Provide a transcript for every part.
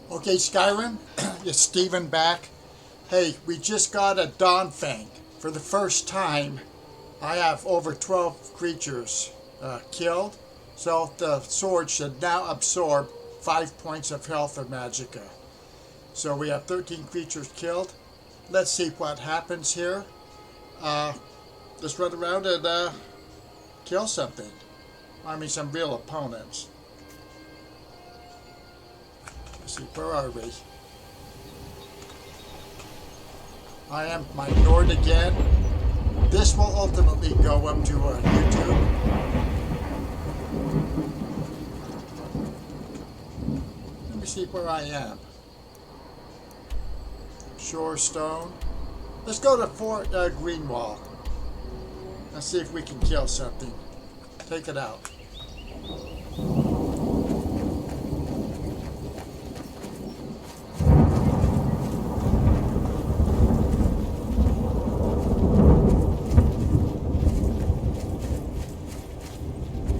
Okay, Skyrim, it's Steven back. Hey, we just got a Dawnfang. For the first time, I have over 12 creatures killed, so the sword should now absorb 5 points of health or magica. So we have 13 creatures killed. Let's see what happens here. Let's run around and kill something. I mean, some real opponents. Let's see, where are we? I am my Nord again. This will ultimately go up to YouTube. Let me see where I am. Shorestone. Let's go to Fort Greenwall. Let's see if we can kill something. Take it out.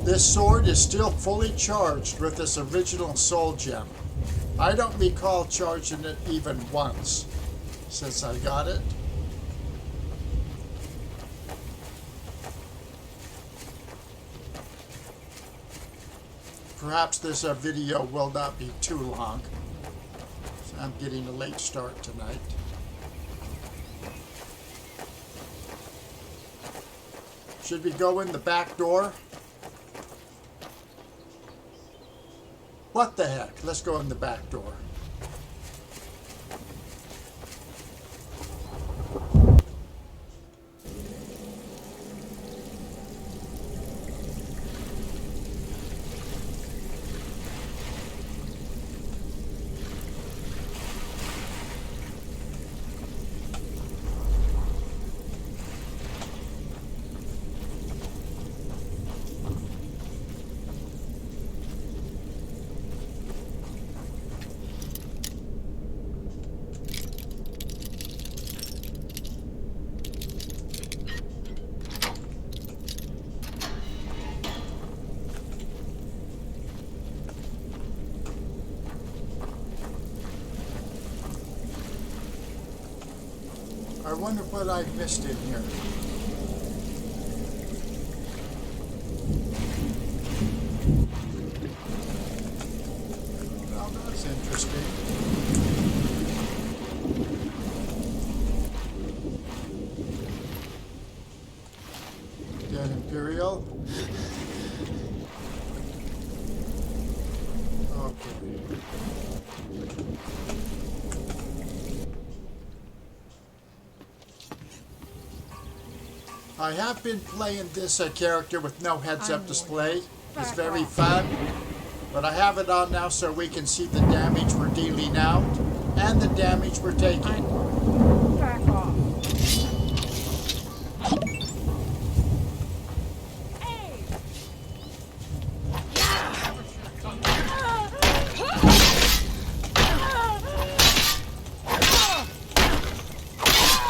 This sword is still fully charged with this original soul gem. I don't recall charging it even once since I got it. Perhaps this video will not be too long. So I'm getting a late start tonight. Should we go in the back door? What the heck? Let's go in the back door. I wonder what I missed in here. Well, that's interesting. Dead Imperial. Okay. I have been playing this character with no heads-up display. It's very fun, but I have it on now so we can see the damage we're dealing out and the damage we're taking. Back off.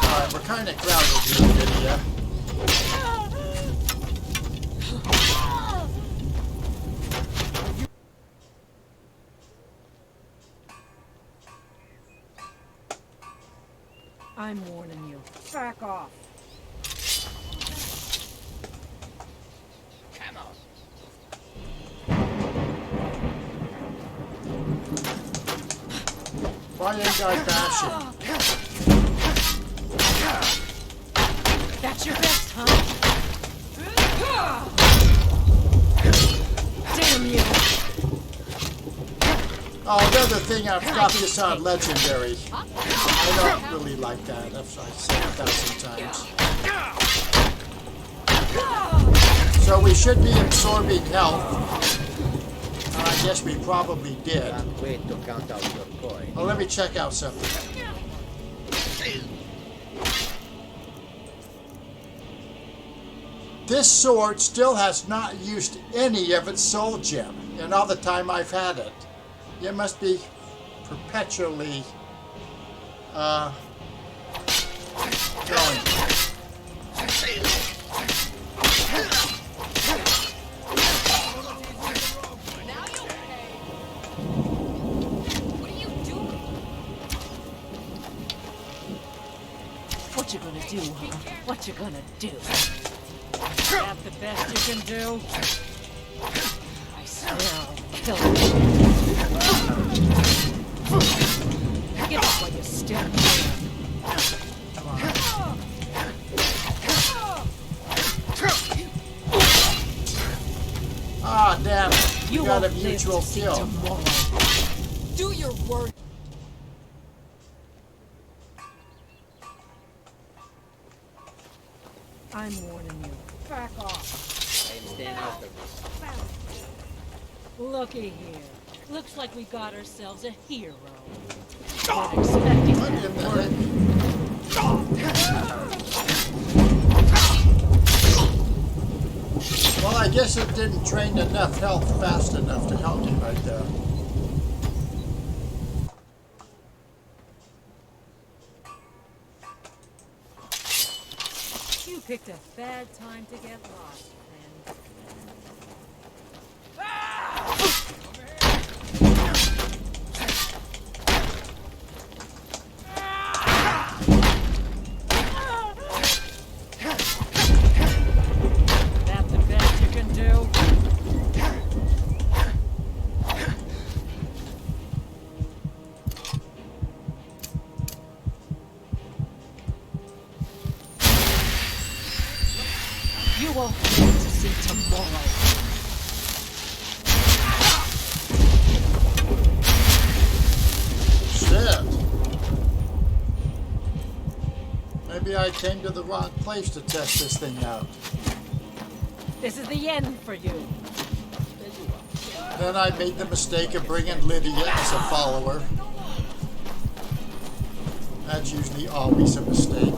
Alright, we're kind of crowded here, Lydia. I'm warning you. Back off. Why ain't I bashing? That's your best, huh? Damn you! Oh, another thing, I've got this on Legendary. I don't really like that, I've said 1,000 times. So we should be absorbing health. And I guess we probably did. Wait to count out your coin. Well, let me check out something. This sword still has not used any of its soul gem in all the time I've had it. It must be perpetually going. What are you doing? What you gonna do, huh? What you gonna do? Is that the best you can do? I swear I'll kill you. Get up while you're still here. Come on. Ah, damn it. You We got a won't live mutual to see kill. tomorrow. Do your work. I'm warning you. Back off. I'm staying out of this. Looky here. Looks like we got ourselves a hero. Not expecting What in the heck? Well, I guess it didn't drain enough health fast enough to help me right there. You picked a bad time to get lost, friend. That the best you can do? You won't live to see tomorrow. Shit. Maybe I came to the wrong place to test this thing out. This is the end for you. Then I made the mistake of bringing Lydia as a follower. That's usually always a mistake.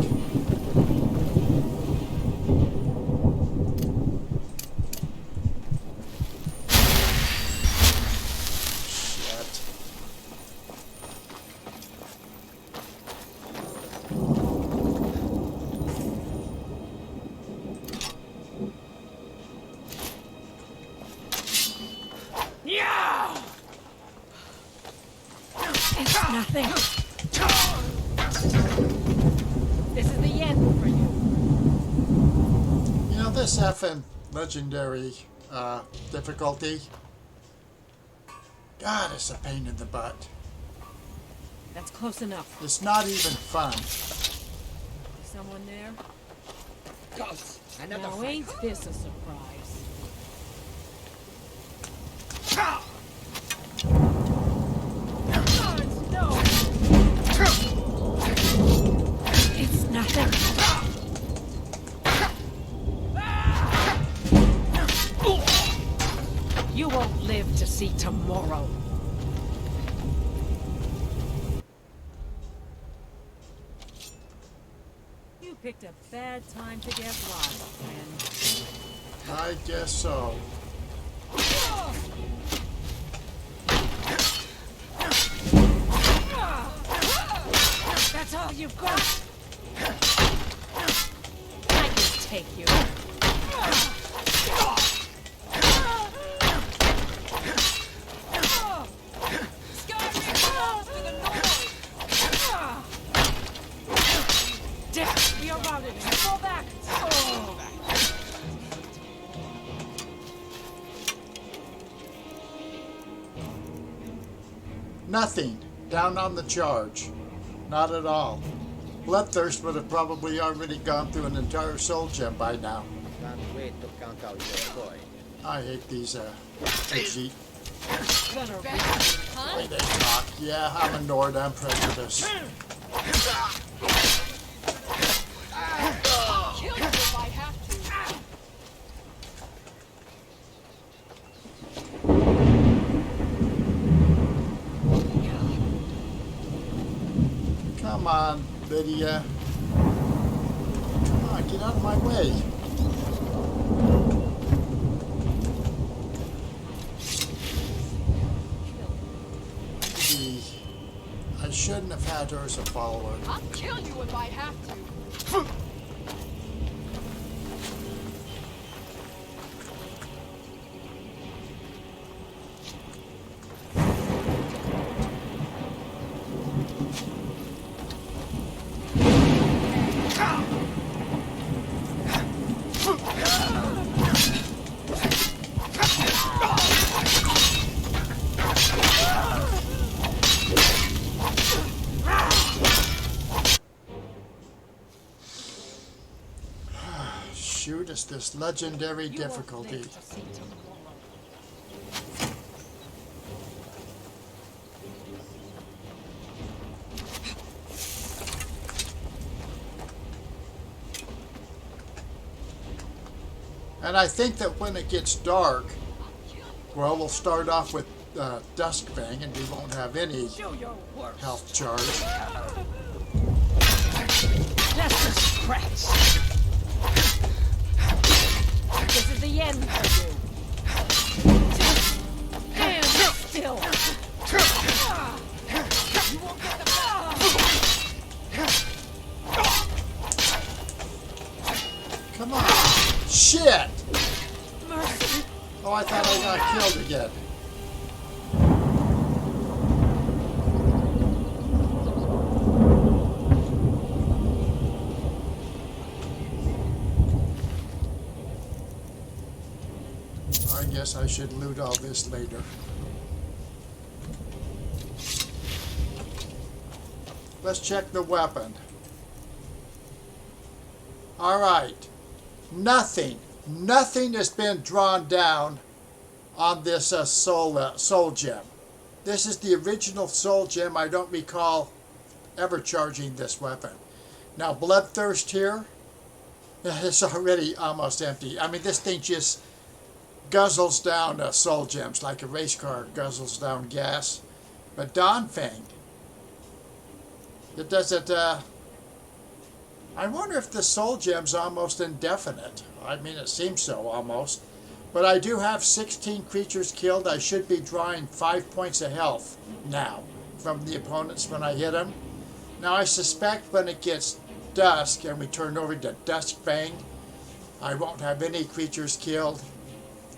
Shit. Yeah! It's nothing. This is the end for you. You know, this effing legendary difficulty, God, it's a pain in the butt. That's close enough. It's not even fun. Someone there? Ghosts! Another Now fight. ain't this a surprise? No! It's nothing. You won't live to see tomorrow. You picked a bad time to get lost, friend. I guess so. That's all you've got. I can take you. Skyrim to the north. Dick, we are routed. Fall back. Nothing. Down on the charge. Not at all. Bloodthirst would have probably already gone through an entire soul gem by now. Can't wait to count out your coin. I hate these exit Gonna way they talk. Yeah, I'm a Nord, I'm prejudiced. I'll kill you if I have to. Come on, Lydia. Come on, get out of my way. Gee, I shouldn't have had her as a follower. I'll kill you if I have to. is this legendary You won't difficulty? live to see tomorrow. And I think that when it gets dark, well, we'll start off with Duskfang, and we won't have any Show your worst. health charge. Just a scratch. This is the end for you. Stand still. You won't get the Come on. Shit! mercy. Oh, I thought I got killed again. I guess I should loot all this later. Let's check the weapon. Alright. Nothing has been drawn down on this soul gem. This is the original soul gem. I don't recall ever charging this weapon. Now, Bloodthirst here, it's already almost empty. I mean, this thing just guzzles down soul gems like a race car guzzles down gas. But Dawnfang, it doesn't. I wonder if the soul gem's almost indefinite. I mean, it seems so almost. But I do have 16 creatures killed. I should be drawing 5 points of health now from the opponents when I hit them. Now I suspect when it gets dusk and we turn over to Duskfang, I won't have any creatures killed.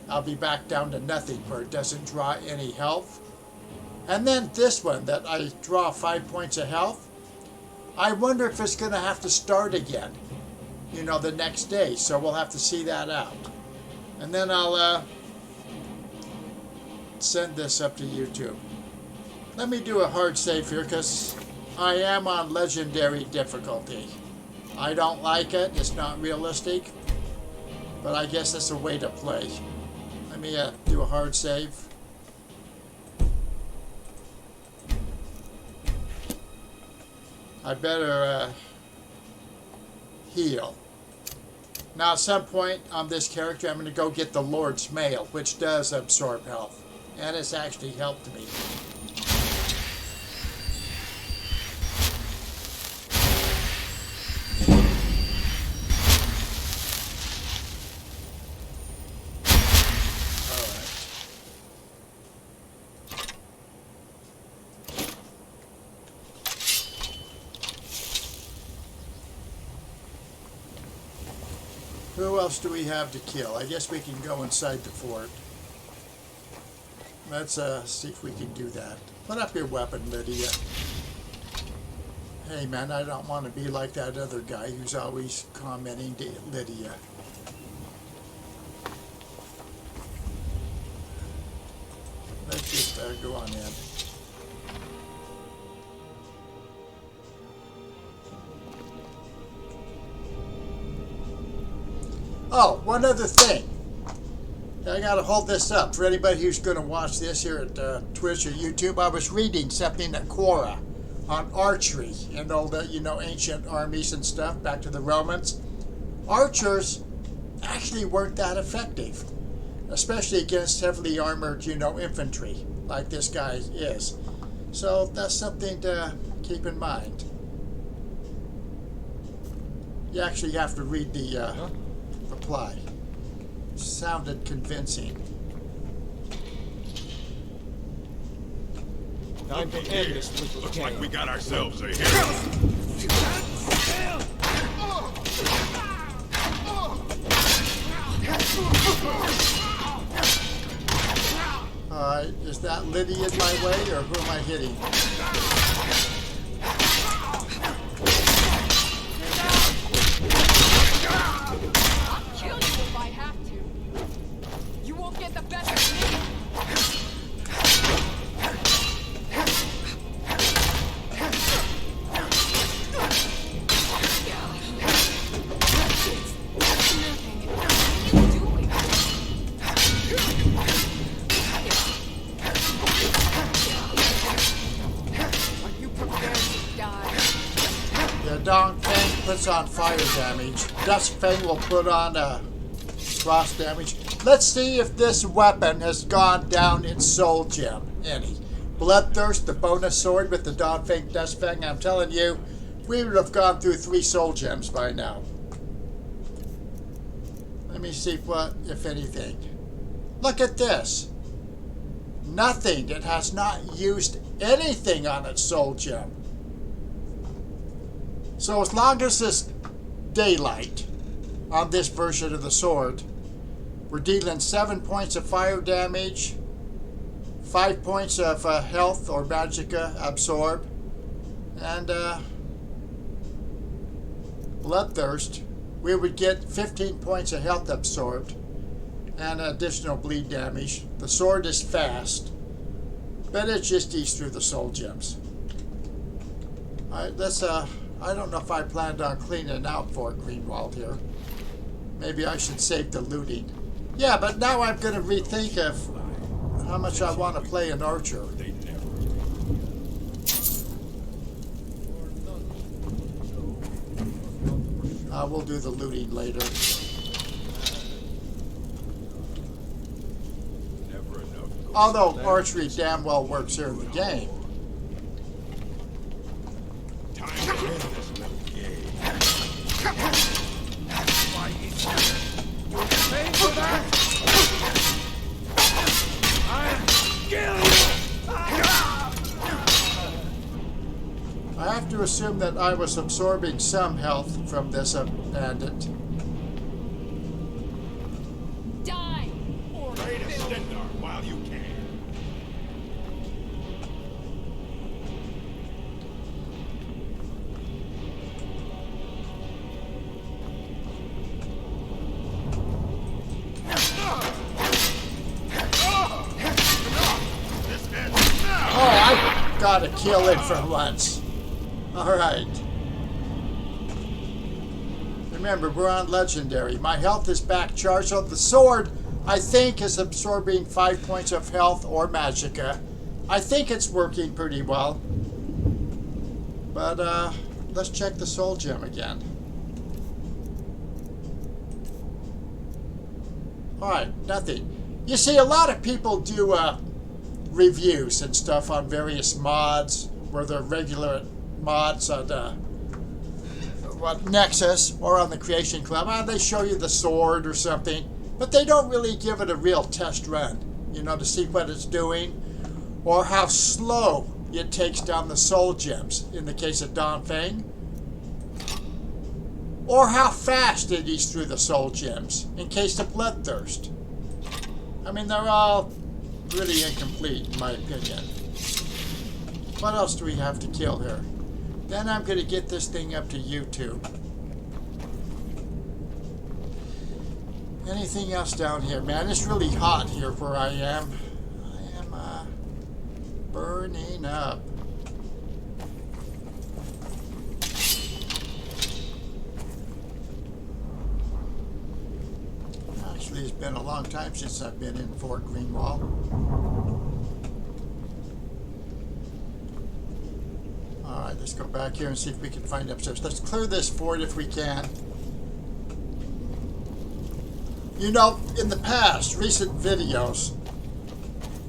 I'll be back down to nothing where it doesn't draw any health. And then this one that I draw 5 points of health, I wonder if it's going to have to start again, you know, the next day. So we'll have to see that out. And then I'll send this up to YouTube. Let me do a hard save here because I am on legendary difficulty. I don't like it. It's not realistic. But I guess it's a way to play. Let me do a hard save. I better heal. Now at some point on this character I'm going to go get the Lord's Mail, which does absorb health. And it's actually helped me. Who else do we have to kill? I guess we can go inside the fort. Let's see if we can do that. Put up your weapon, Lydia. Hey man, I don't want to be like that other guy who's always commenting to Lydia. Let's just go on in. Oh, one other thing. I got to hold this up for anybody who's going to watch this here at Twitch or YouTube. I was reading something at Quora on archery and all the, you know, ancient armies and stuff back to the Romans. Archers actually weren't that effective, especially against heavily armored, you know, infantry like this guy is. So that's something to keep in mind. You actually have to read the reply. Sounded convincing. Time to end this little Looks game. like we got ourselves a hero. Alright, is that Lydia in my way, or who am I hitting? I'll kill you if I have to. You won't get the best of me. Dawnfang puts on fire damage. Duskfang will put on frost damage. Let's see if this weapon has gone down in soul gem any. Bloodthirst, the bonus sword with the Dawnfang Duskfang. I'm telling you, we would have gone through 3 soul gems by now. Let me see what, if anything. Look at this. Nothing. It has not used anything on its soul gem. So as long as it's daylight on this version of the sword, we're dealing 7 points of fire damage, 5 points of health or magica absorb, and Bloodthirst, we would get 15 points of health absorbed and additional bleed damage. The sword is fast, but it just eats through the soul gems. Alright, let's I don't know if I planned on cleaning out Fort Greenwald here. Maybe I should save the looting. Yeah, but now I'm going to rethink of how much I want to play an archer. We'll do the looting later. Although archery damn well works here in the game. I have to assume that I was absorbing some health from this bandit. Die! Or Try to stand there while you can. Oh, I got a kill in for once. Alright. Remember, we're on Legendary. My health is back charged. So the sword, I think, is absorbing 5 points of health or magica. I think it's working pretty well. But, let's check the soul gem again. Alright, nothing. You see, a lot of people do, reviews and stuff on various mods, where they're regular mods on Nexus or on the Creation Club. They show you the sword or something, but they don't really give it a real test run, you know, to see what it's doing or how slow it takes down the soul gems in the case of Dawnfang, or how fast it eats through the soul gems in case of Bloodthirst. I mean, they're all really incomplete in my opinion. What else do we have to kill here? Then I'm going to get this thing up to YouTube. Anything else down here? Man, it's really hot here where I am. I am burning up. Actually, it's been a long time since I've been in Fort Greenwald. Alright, let's go back here and see if we can find upstairs. Let's clear this fort if we can. You know, in the past, recent videos,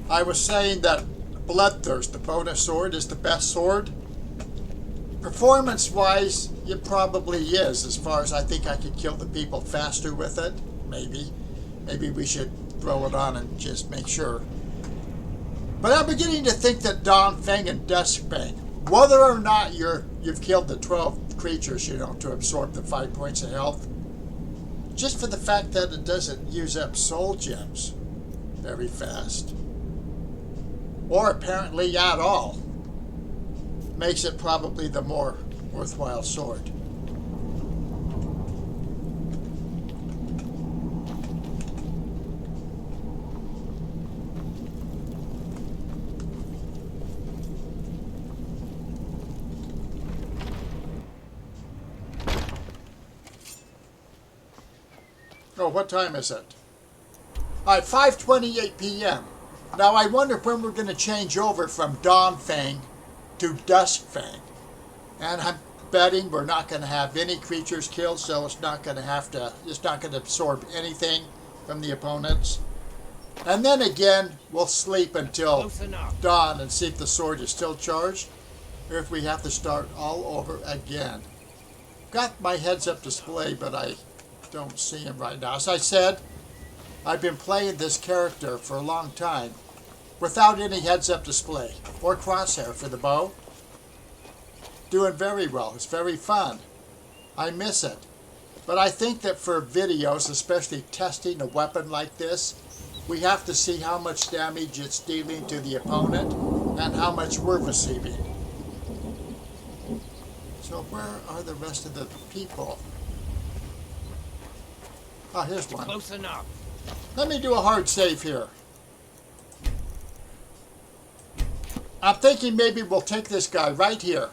I was saying that Bloodthirst, the bonus sword, is the best sword. Performance-wise, it probably is, as far as I think I could kill the people faster with it. Maybe. Maybe we should throw it on and just make sure. But I'm beginning to think that Dawnfang and Duskfang, whether or not you've killed the 12 creatures, you know, to absorb the 5 points of health, just for the fact that it doesn't use up soul gems very fast, or apparently at all, makes it probably the more worthwhile sword. Oh, what time is it? Alright, 5:28 p.m. Now I wonder when we're going to change over from Dawnfang to Duskfang. And I'm betting we're not going to have any creatures killed, so it's not going to absorb anything from the opponents. And then again, we'll sleep until dawn and see if the sword is still charged, or if we have to start all over again. Got my heads-up display, but I don't see him right now. As I said, I've been playing this character for a long time without any heads-up display or crosshair for the bow. Doing very well. It's very fun. I miss it. But I think that for videos, especially testing a weapon like this, we have to see how much damage it's dealing to the opponent and how much we're receiving. So where are the rest of the people? Oh, here's one. Close enough. Let me do a hard save here. I'm thinking maybe we'll take this guy right here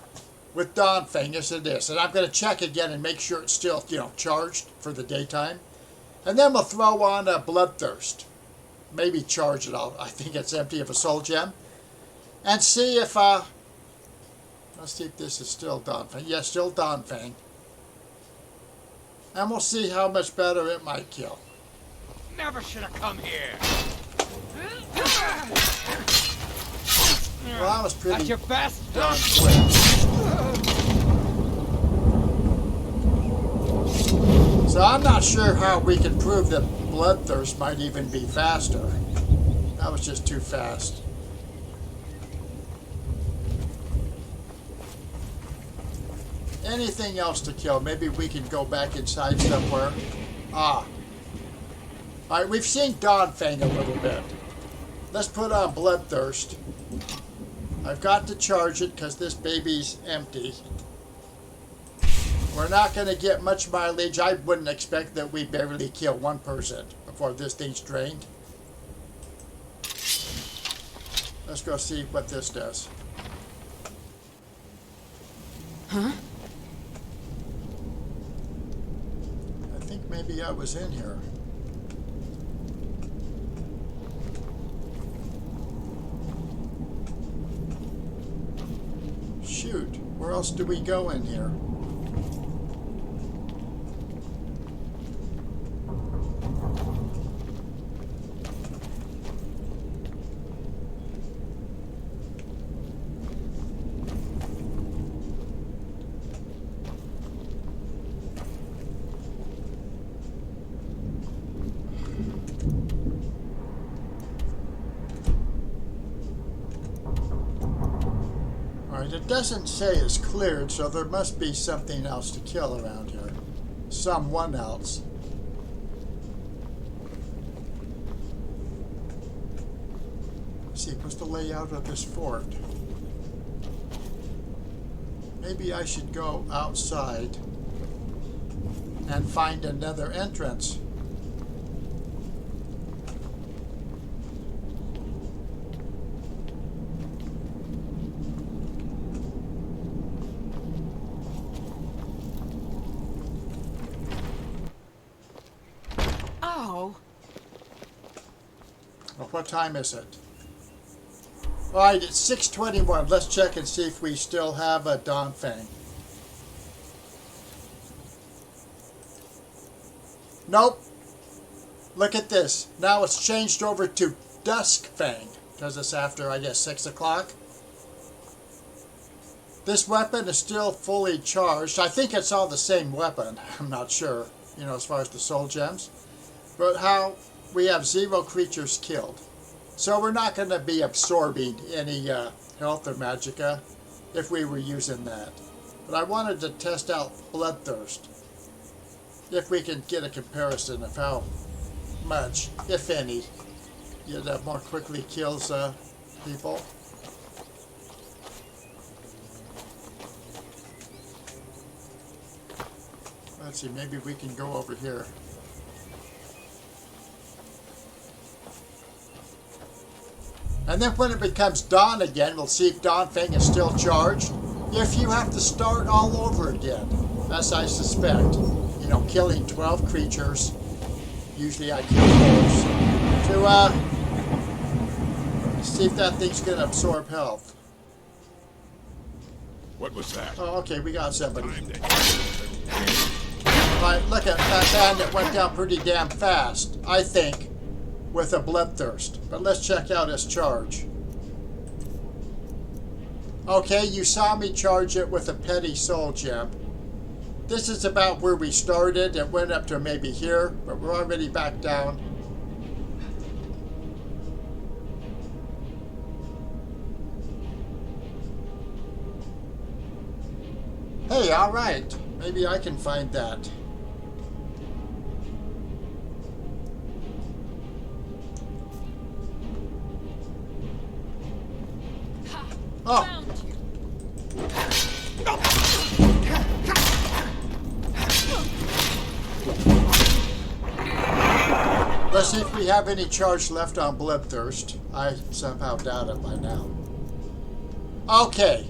with Dawnfang as it is. And I'm going to check again and make sure it's still, charged for the daytime. And then we'll throw on a Bloodthirst. Maybe charge it all. I think it's empty of a soul gem. And see if, let's see if this is still Dawnfang. Yeah, still Dawnfang. And we'll see how much better it might kill. Never should have come here. Well, that was pretty That's your best. darn quick. So I'm not sure how we can prove that Bloodthirst might even be faster. That was just too fast. Anything else to kill? Maybe we can go back inside somewhere. Ah. Alright, we've seen Dawnfang a little bit. Let's put on Bloodthirst. I've got to charge it because this baby's empty. We're not going to get much mileage. I wouldn't expect that we barely kill one person before this thing's drained. Let's go see what this does. Huh? I think maybe I was in here. Shoot, where else do we go in here? It doesn't say it's cleared, so there must be something else to kill around here. Someone else. Let's see, what's the layout of this fort? Maybe I should go outside and find another entrance. What time is it? Alright, it's 6:21. Let's check and see if we still have a Dawnfang. Nope. Look at this. Now it's changed over to Duskfang because it's after, I guess, 6 o'clock. This weapon is still fully charged. I think it's all the same weapon. I'm not sure, as far as the soul gems. But how we have 0 creatures killed. So we're not going to be absorbing any health or magica if we were using that. But I wanted to test out Bloodthirst. If we can get a comparison of how much, if any, it more quickly kills people. Let's see, maybe we can go over here. And then when it becomes dawn again, we'll see if Dawnfang is still charged. If you have to start all over again, as I suspect, killing 12 creatures, usually I kill those, to see if that thing's going to absorb health. What was that? Oh, okay, we got somebody. Time to Right, look at that bandit went down pretty damn fast, I think, with a Bloodthirst. But let's check out his charge. Okay, you saw me charge it with a petty soul gem. This is about where we started. It went up to maybe here, but we're already back down. Hey, all right. Maybe I can find that. Oh. Found you. Let's see if we have any charge left on Bloodthirst. I somehow doubt it by now. Okay.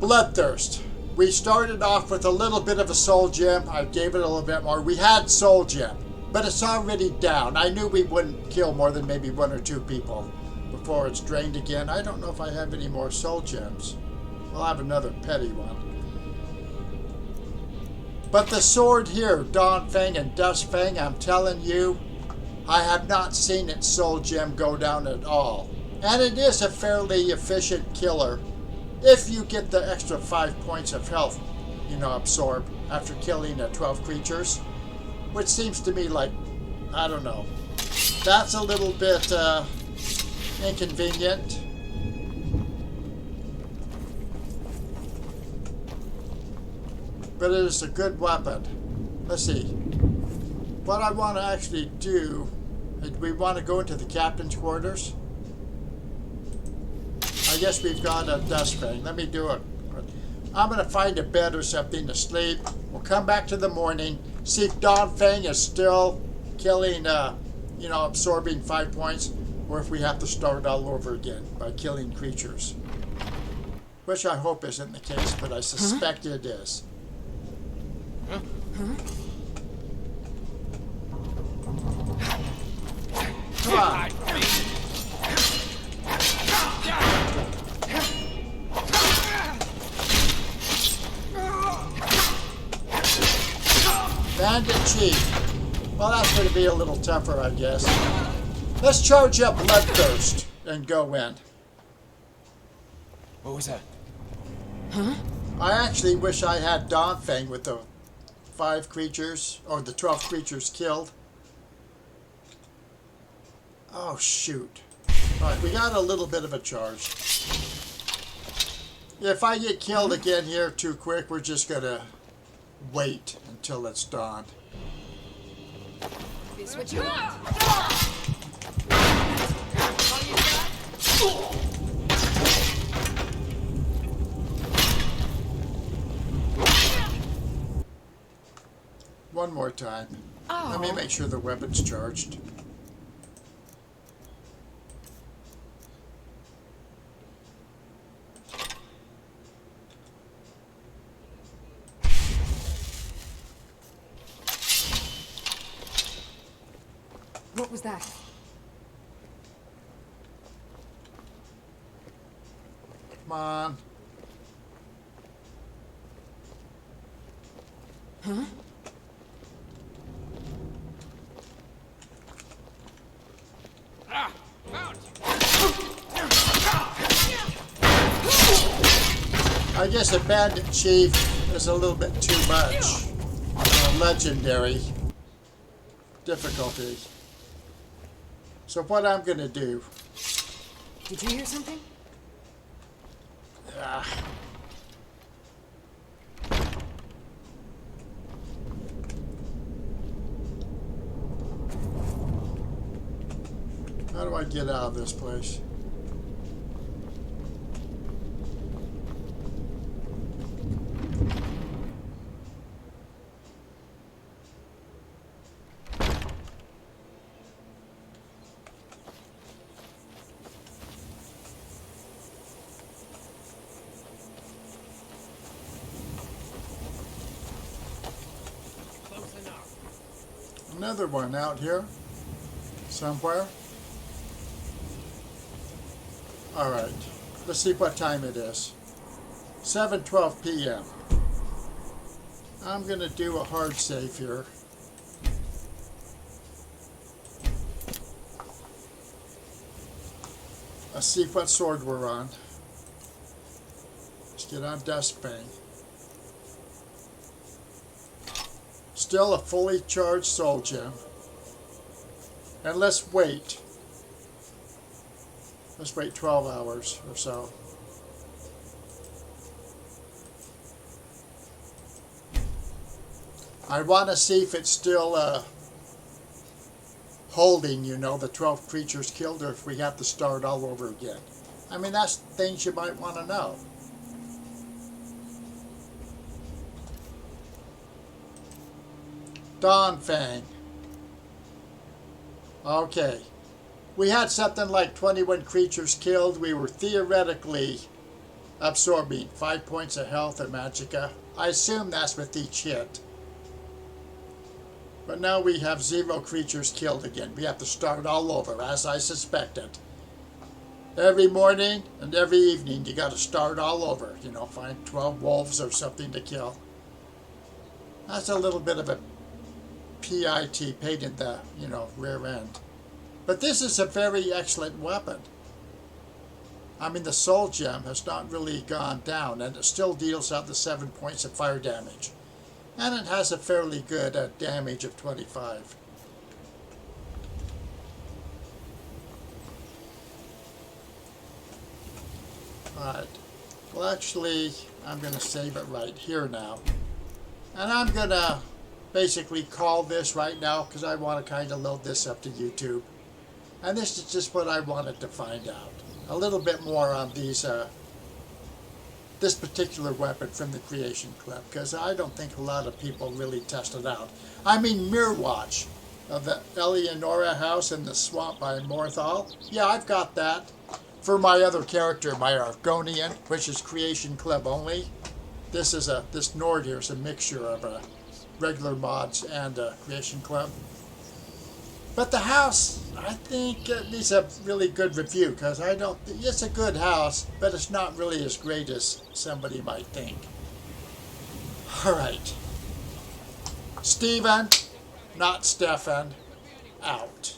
Bloodthirst. We started off with a little bit of a soul gem. I gave it a little bit more. We had soul gem, but it's already down. I knew we wouldn't kill more than maybe 1 or 2 people before it's drained again. I don't know if I have any more soul gems. I'll have another petty one. But the sword here, Dawnfang and Duskfang, I'm telling you, I have not seen its soul gem go down at all. And it is a fairly efficient killer if you get the extra 5 points of health, absorb after killing 12 creatures. Which seems to me like, I don't know, that's a little bit inconvenient. But it is a good weapon. Let's see. What I want to actually do, we want to go into the captain's quarters. I guess we've got a Duskfang. Let me do it. I'm going to find a bed or something to sleep. We'll come back to the morning, see if Dawnfang is still killing, absorbing 5 points, or if we have to start all over again by killing creatures. Which I hope isn't the case, but I suspect it is. Come on. Bandit Chief. Well, that's going to be a little tougher, I guess. Let's charge up Bloodthirst and go in. What was that? I actually wish I had Dawnfang with the 5 creatures, or the 12 creatures killed. Oh, shoot. Alright, we got a little bit of a charge. If I get killed again here too quick, we're just going to wait until it's dawn. This what you want. One more time. Let me make sure the weapon's charged. What was that? Come on. Huh? I guess a bandit chief is a little bit too much. Legendary difficulty. So what I'm going to do... Did you hear something? How do I get out of this place? Another one out here somewhere. All right, let's see what time it is. 7:12 p.m. I'm going to do a hard save here. Let's see what sword we're on. Let's get on Duskfang. Still a fully charged soul gem. And let's wait. Let's wait 12 hours or so. I want to see if it's still holding, you know, the 12 creatures killed, or if we have to start all over again. I mean, that's things you might want to know. Dawnfang. Okay. We had something like 21 creatures killed. We were theoretically absorbing 5 points of health or magica. I assume that's with each hit. But now we have 0 creatures killed again. We have to start all over, as I suspected. Every morning and every evening, you got to start all over. You know, find 12 wolves or something to kill. That's a little bit of a PIT, pain in the, you know, rear end. But this is a very excellent weapon. I mean, the soul gem has not really gone down, and it still deals out the 7 points of fire damage. And it has a fairly good damage of 25. Alright. Well, actually, I'm going to save it right here now. And I'm going to basically call this right now because I want to kind of load this up to YouTube. And this is just what I wanted to find out. A little bit more on these this particular weapon from the Creation Club, because I don't think a lot of people really test it out. I mean, Mirror Watch of the Eleonora house in the swamp by Morthal. Yeah, I've got that. For my other character, my Argonian, which is Creation Club only. This Nord here is a mixture of regular mods and Creation Club. But the house, I think it needs a really good review, because it's a good house, but it's not really as great as somebody might think. Alright. Steven, not Stefan, out.